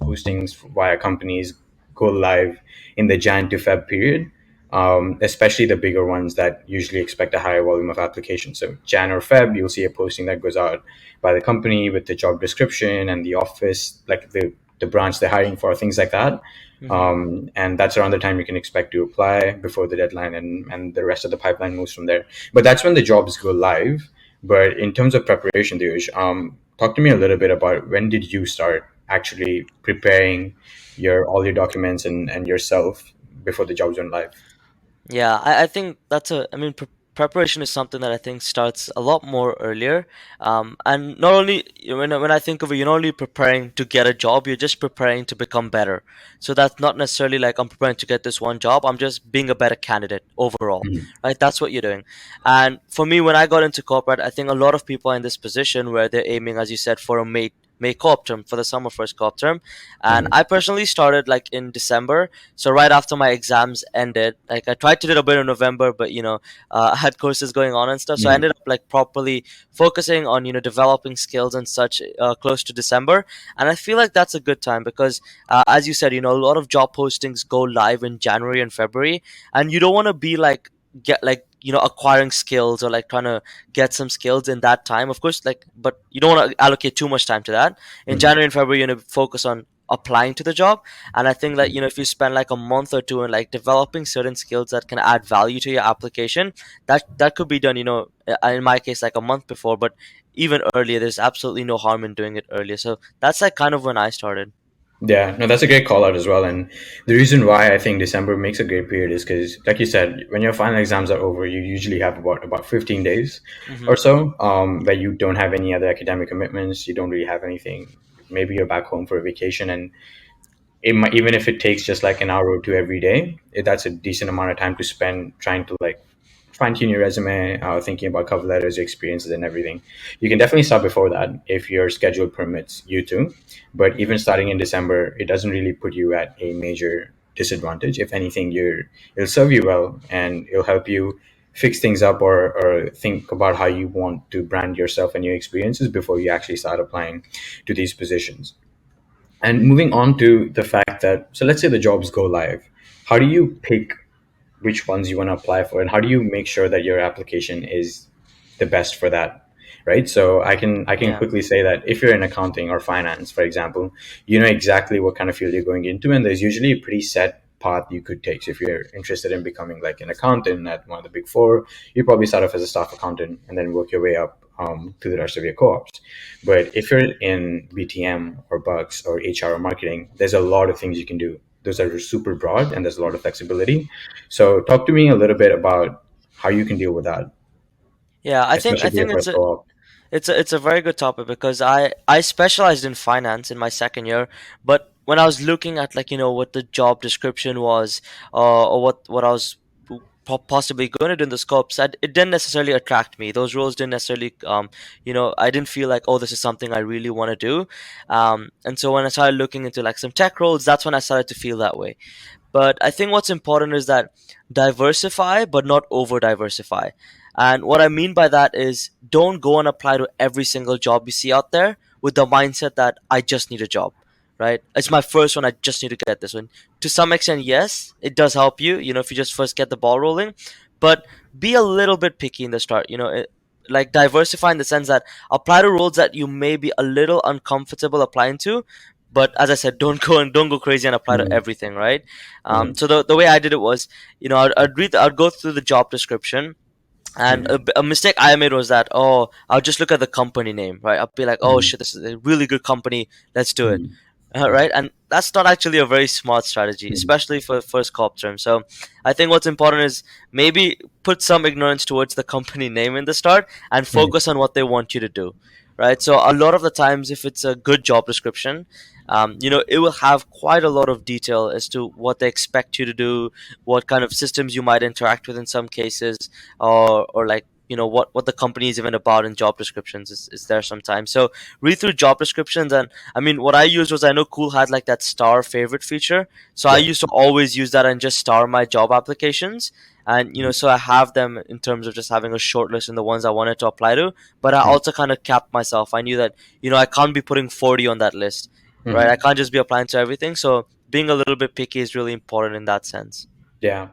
postings via companies go live in the Jan to Feb period, especially the bigger ones that usually expect a higher volume of applications. So Jan or Feb, you'll see a posting that goes out by the company with the job description and the office, like the branch they're hiring for, things like that. Hmm. And that's around the time you can expect to apply before the deadline, and the rest of the pipeline moves from there. But that's when the jobs go live. But in terms of preparation, Diyush, talk to me a little bit about when did you start actually preparing all your documents and yourself before the jobs went live. Yeah, I think that's I mean, preparation is something that I think starts a lot more earlier. And not only when I think of it, you're not only preparing to get a job, you're just preparing to become better. So that's not necessarily like I'm preparing to get this one job. I'm just being a better candidate overall, Mhm. right? That's what you're doing. And for me, when I got into corporate, I think a lot of people are in this position where they're aiming, as you said, for a May co-op term, for the summer first co-op term. And Mhm. I personally started like in December, so right after my exams ended. Like I tried to do it a bit in November, but I had courses going on and stuff, so I Mhm. ended up like properly focusing on developing skills and such close to December. And I feel like that's a good time because as you said, a lot of job postings go live in January and February, and you don't want to be like get like acquiring skills or like trying to get some skills in that time, of course, like, but you don't want to allocate too much time to that. In Mhm. January and February, focus on applying to the job. And I think that if you spend like a month or two in like developing certain skills that can add value to your application, that could be done, in my case, like a month before, but even earlier. There's absolutely no harm in doing it earlier. So that's like kind of when I started. Yeah, no, that's a great call out as well. And the reason why I think December makes a great period is because, like you said, when your final exams are over, you usually have about 15 days Hmm. or so where you don't have any other academic commitments. You don't really have anything. Maybe you're back home for a vacation, and even if it takes just like an hour or two every day, that's a decent amount of time to spend trying to like fine tune your resume, thinking about cover letters, your experiences, and everything. You can definitely start before that if your schedule permits you to. But even Hmm. starting in December, it doesn't really put you at a major disadvantage. If anything, it'll serve you well, and it'll help you fix things up, or think about how you want to brand yourself and your experiences before you actually start applying to these positions. And moving on to the fact that, so let's say the jobs go live, how do you pick which ones you want to apply for, and how do you make sure that your application is the best for that? Right. So I can Yeah. quickly say that if you're in accounting or finance, for example, you know exactly what kind of field you're going into, and there's usually a pretty set path you could take. So if you're interested in becoming like an accountant at one of the big four, you probably start off as a staff accountant and then work your way up to the rest of your co-ops. But if you're in BTM or Bucks or HR or marketing, there's a lot of things you can do. Those are super broad and there's a lot of flexibility. So talk to me a little bit about how you can deal with that, Yeah, I especially for your think first co-op. it's a very good topic because I specialized in finance in my second year, but when I was looking at like what the job description was, or what I was possibly going to do in the scopes, it didn't necessarily attract me. Those roles didn't necessarily I didn't feel like, oh, this is something I really want to do. And so when I started looking into like some tech roles, that's when I started to feel that way. But I think what's important is that diversify, but not over diversify. And what I mean by that is don't go and apply to every single job you see out there with the mindset that I just need a job, right? It's my first one. I just need to get this one. To some extent, yes, it does help you, if you just first get the ball rolling, but be a little bit picky in the start, like diversify in the sense that apply to roles that you may be a little uncomfortable applying to, but as I said, don't go crazy and apply to Mhm. everything, right? Mhm. So the way I did it was, I'd go through the job description, and Mhm. a mistake I made was that, oh, I'll just look at the company name, right? I'll be like, oh Mhm. shit, this is a really good company, let's do it. Mhm. Right? And that's not actually a very smart strategy, Mhm. especially for first co-op term. So I think what's important is maybe put some ignorance towards the company name in the start and Mhm. focus on what they want you to do, right? So a lot of the times, if it's a good job description, it will have quite a lot of detail as to what they expect you to do, what kind of systems you might interact with in some cases, or like what the company is even about in job descriptions is there sometimes. So read through job descriptions. And I mean, what I used was, I know Cool had like that star favorite feature, so I Yeah. used to always use that and just star my job applications. And Mhm. so I have them in terms of just having a short list in the ones I wanted to apply to. But I Mhm. also kind of capped myself. I knew that I can't be putting 40 on that list, right? I Mhm. can't just be applying to everything. So being a little bit picky is really important in that sense. Yeah.